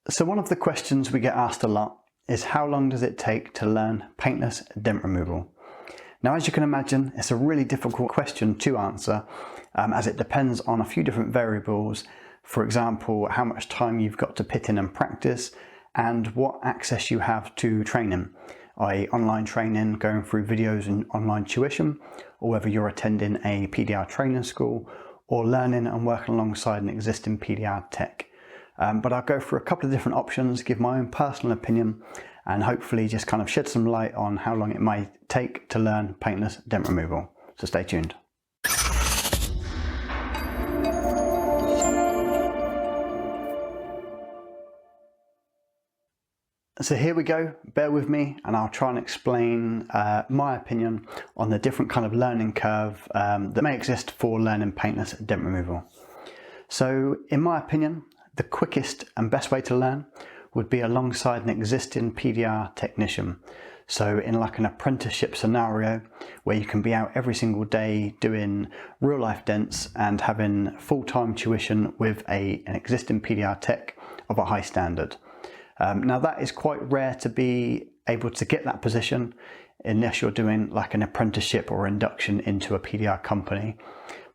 So one of the questions we get asked a lot is how long does it take to learn paintless dent removal? Now, as you can imagine, it's a really difficult question to answer as it depends on a few different variables. For example, how much time you've got to pit in and practice and what access you have to training, i.e. online training, going through videos and online tuition, or whether you're attending a PDR training school or learning and working alongside an existing PDR tech. But I'll go through a couple of different options, give my own personal opinion, and hopefully just kind of shed some light on how long it might take to learn paintless dent removal. So stay tuned. So here we go, bear with me and I'll try and explain my opinion on the different kind of learning curve that may exist for learning paintless dent removal. So in my opinion, the quickest and best way to learn would be alongside an existing PDR technician. So in like an apprenticeship scenario where you can be out every single day doing real life dents and having full-time tuition with an existing PDR tech of a high standard. Now that is quite rare to be able to get that position unless you're doing like an apprenticeship or induction into a PDR company.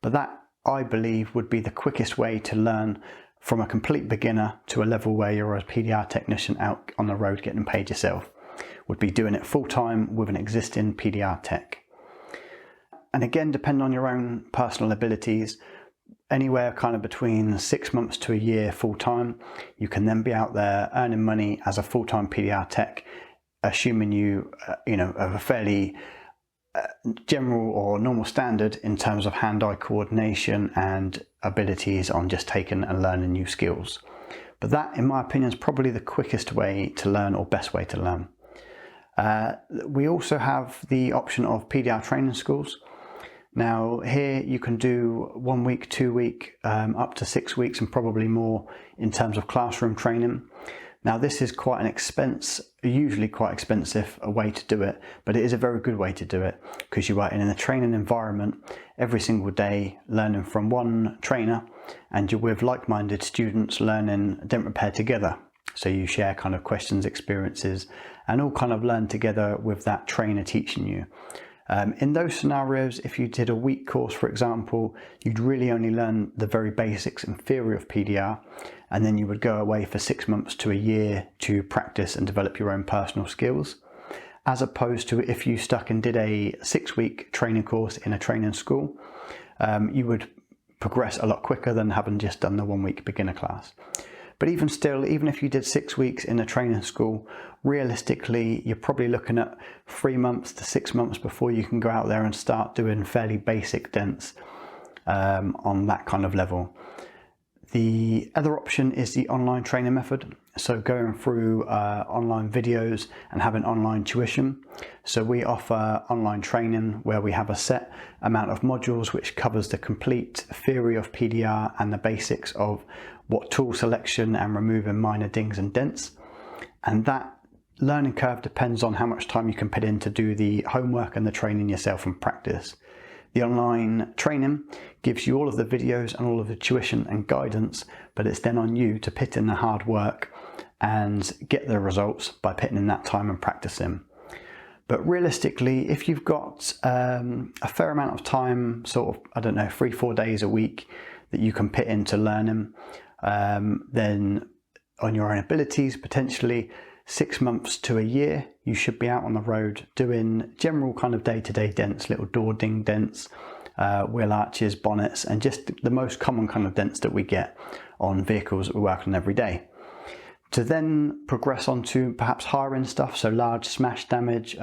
But that, I believe, would be the quickest way to learn from a complete beginner to a level where you're a PDR technician out on the road getting paid yourself, would be doing it full time with an existing PDR tech. And again, depending on your own personal abilities, anywhere kind of between 6 months to a year full time, you can then be out there earning money as a full-time PDR tech, assuming you have a fairly general or normal standard in terms of hand-eye coordination and abilities on just taking and learning new skills. But that, in my opinion, is probably the quickest way to learn or best way to learn. We also have the option of PDR training schools. Now here you can do 1 week, 2 week, up to 6 weeks and probably more in terms of classroom training. Now this is quite an expense, usually quite expensive a way to do it, but it is a very good way to do it because you are in a training environment every single day learning from one trainer and you're with like-minded students learning dent repair together. So you share kind of questions, experiences and all kind of learn together with that trainer teaching you. In those scenarios, if you did a week course, for example, you'd really only learn the very basics and theory of PDR, and then you would go away for 6 months to a year to practice and develop your own personal skills. As opposed to if you stuck and did a 6-week training course in a training school, you would progress a lot quicker than having just done the 1 week beginner class. But even still, even if you did 6 weeks in a training school, realistically, you're probably looking at 3 months to 6 months before you can go out there and start doing fairly basic dents on that kind of level. The other option is the online training method. So going through online videos and having online tuition. So we offer online training where we have a set amount of modules which covers the complete theory of PDR and the basics of what tool selection and removing minor dings and dents. And that learning curve depends on how much time you can put in to do the homework and the training yourself and practice. The online training gives you all of the videos and all of the tuition and guidance, but it's then on you to put in the hard work and get the results by putting in that time and practicing. But realistically, if you've got a fair amount of time, sort of, 3-4 days a week that you can put into learning, then on your own abilities, potentially 6 months to a year, you should be out on the road doing general kind of day-to-day dents, little door ding dents, wheel arches, bonnets, and just the most common kind of dents that we get on vehicles that we work on every day. To then progress on to perhaps higher end stuff, so large smash damage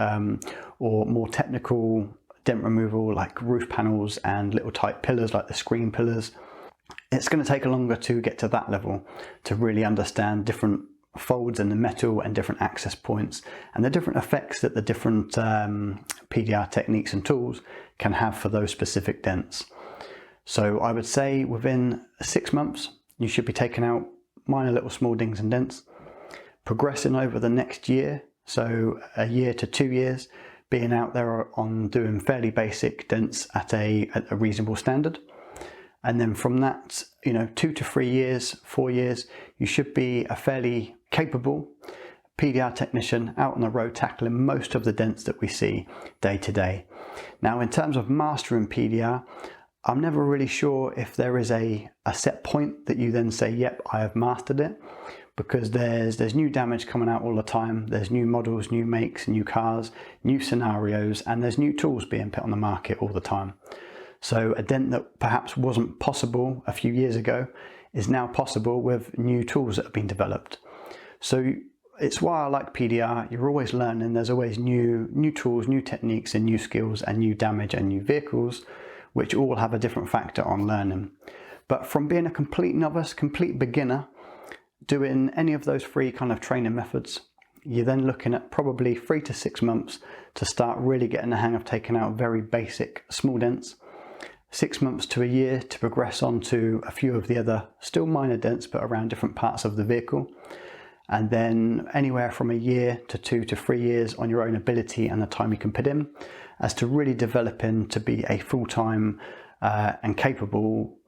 or more technical dent removal like roof panels and little tight pillars like the screen pillars. It's going to take longer to get to that level to really understand different folds in the metal and different access points and the different effects that the different PDR techniques and tools can have for those specific dents. So I would say within 6 months you should be taking out minor little small dings and dents, progressing over the next year, so a year to 2 years, being out there on doing fairly basic dents at a reasonable standard. And then from that, 2 to 3 years, 4 years, you should be a fairly capable PDR technician out on the road tackling most of the dents that we see day to day. Now, in terms of mastering PDR, I'm never really sure if there is a set point that you then say, yep, I have mastered it, because there's new damage coming out all the time. There's new models, new makes, new cars, new scenarios, and there's new tools being put on the market all the time. So a dent that perhaps wasn't possible a few years ago is now possible with new tools that have been developed. So it's why I like PDR. You're always learning. There's always new tools, new techniques, and new skills, and new damage and new vehicles, which all have a different factor on learning. But from being a complete novice, complete beginner, doing any of those three kind of training methods, you're then looking at probably 3 to 6 months to start really getting the hang of taking out very basic small dents. 6 months to a year to progress on to a few of the other still minor dents, but around different parts of the vehicle. And then anywhere from a year to 2 to 3 years on your own ability and the time you can put in, as to really developing to be a full-time and capable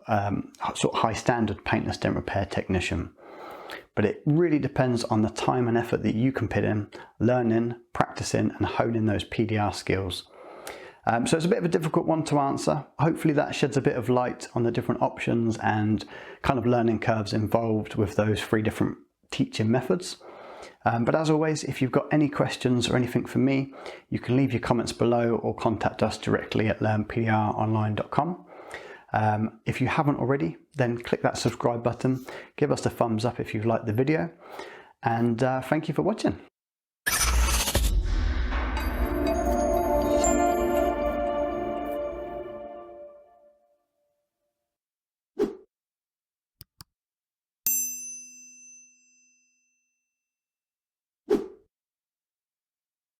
sort of high standard paintless dent repair technician. But it really depends on the time and effort that you can put in, learning, practicing and honing those PDR skills. So it's a bit of a difficult one to answer. Hopefully that sheds a bit of light on the different options and kind of learning curves involved with those 3 different teaching methods. But as always, if you've got any questions or anything for me, you can leave your comments below or contact us directly at learnpdronline.com. If you haven't already, then click that subscribe button, give us a thumbs up if you've liked the video, and thank you for watching.